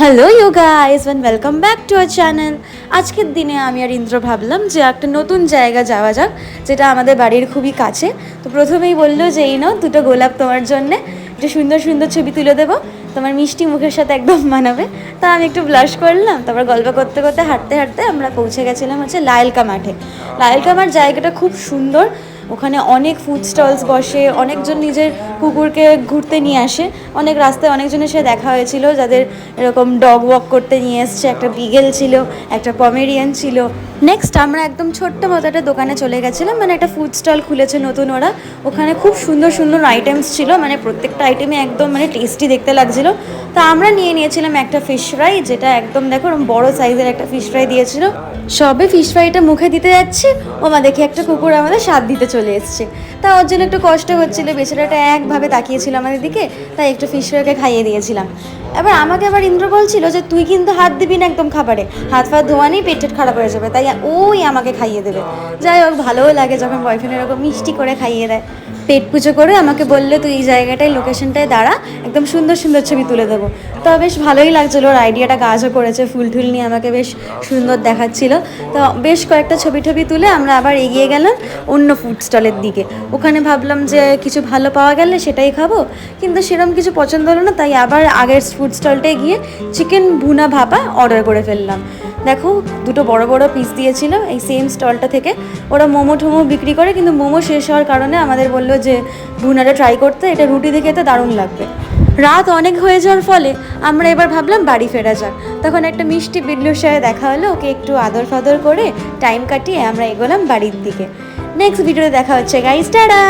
Hello you guys and welcome back to our channel. আজকের দিনে আমি আর ইন্দ্র ভাবলাম যে একটা নতুন জায়গা যাওয়া যাক, যেটা আমাদের বাড়ির খুবই কাছে। তো প্রথমেই বললো যে এই নাও দুটো গোলাপ তোমার জন্যে, একটু সুন্দর সুন্দর ছবি তুলে দেবো, তোমার মিষ্টি মুখের সাথে একদম মানাবে। তা আমি একটু ব্লাশ করলাম, তারপর গল্প করতে করতে হাঁটতে হাঁটতে আমরা পৌঁছে গেছিলাম হচ্ছে লায়লকা মাঠে। লায়লকা মাঠ জায়গাটা খুব সুন্দর, ওখানে অনেক ফুড স্টলস বসে, অনেকজন নিজের কুকুরকে ঘুরতে নিয়ে আসে। অনেক রাস্তায় অনেকজনের সাথে দেখা হয়েছিল যাদের এরকম ডগ ওয়াক করতে নিয়ে এসছে। একটা বিগেল ছিল, একটা পমেরিয়ান ছিল। নেক্সট আমরা একদম ছোট্ট মতো একটা দোকানে চলে গেছিলাম, মানে একটা ফুড স্টল খুলেছে নতুন ওরা। ওখানে খুব সুন্দর সুন্দর আইটেমস ছিল, মানে প্রত্যেকটা আইটেমে একদম মানে টেস্টি দেখতে লাগছিল। তা আমরা নিয়েছিলাম একটা ফিশ ফ্রাই, যেটা একদম দেখো বড় সাইজের একটা ফিশ ফ্রাই দিয়েছিল। সবে ফিশ ফ্রাইটা মুখে দিতে যাচ্ছে, ওমা দেখি একটা কুকুর আমাদের স্বাদ দিতে চলে এসছে। তা ওর জন্য একটু কষ্ট হচ্ছিল, বেচারাটা একভাবে তাকিয়েছিল আমাদের দিকে, তাই একটু ফিশ ফ্রাইকে খাইয়ে দিয়েছিলাম। এবার আমাকে আবার ইন্দ্র বলছিল যে তুই কিন্তু হাত দিবি না একদম খাবারে, হাত ফাত ধোয়া নেই, পেট খারাপ হয়ে যাবে, তাই ওই আমাকে খাইয়ে দেবে। যাই হোক, ভালোও লাগে যখন বয়ফ্রেন্ড এরকম মিষ্টি করে খাইয়ে দেয়। পেট পুজো করে আমাকে বললে তুই এই জায়গাটায় লোকেশনটায় দাঁড়া, একদম সুন্দর সুন্দর ছবি তুলে দেবো। তো বেশ ভালোই লাগছিলো, ওর আইডিয়াটা গাছও করেছে, ফুল টুল নিয়ে আমাকে বেশ সুন্দর দেখাচ্ছিল। তো বেশ কয়েকটা ছবি টবি তুলে আমরা আবার এগিয়ে গেলাম অন্য ফুড স্টলের দিকে। ওখানে ভাবলাম যে কিছু ভালো পাওয়া গেলে সেটাই খাবো, কিন্তু সেরকম কিছু পছন্দ হলো না, তাই আবার আগের ফুড স্টলটায় গিয়ে চিকেন ভুনা ভাপা অর্ডার করে ফেললাম। দেখো দুটো বড় বড় পিস দিয়েছিল এই সেম স্টলটা থেকে। ওরা মোমো টোমো বিক্রি করে, কিন্তু মোমো শেষ হওয়ার কারণে আমাদের বললো যে ভুনাটা ট্রাই করতে, এটা রুটি দিয়ে খেতে দারুণ লাগবে। রাত অনেক হয়ে যাওয়ার ফলে আমরা এবার ভাবলাম বাড়ি ফেরা যাক। তখন একটা মিষ্টি বিল্লুর সাথে দেখা হলো, ওকে একটু আদর ফাদর করে টাইম কাটিয়ে আমরা এগোলাম বাড়ির দিকে। নেক্সট ভিডিওতে দেখা হচ্ছে গাইস, টাটা।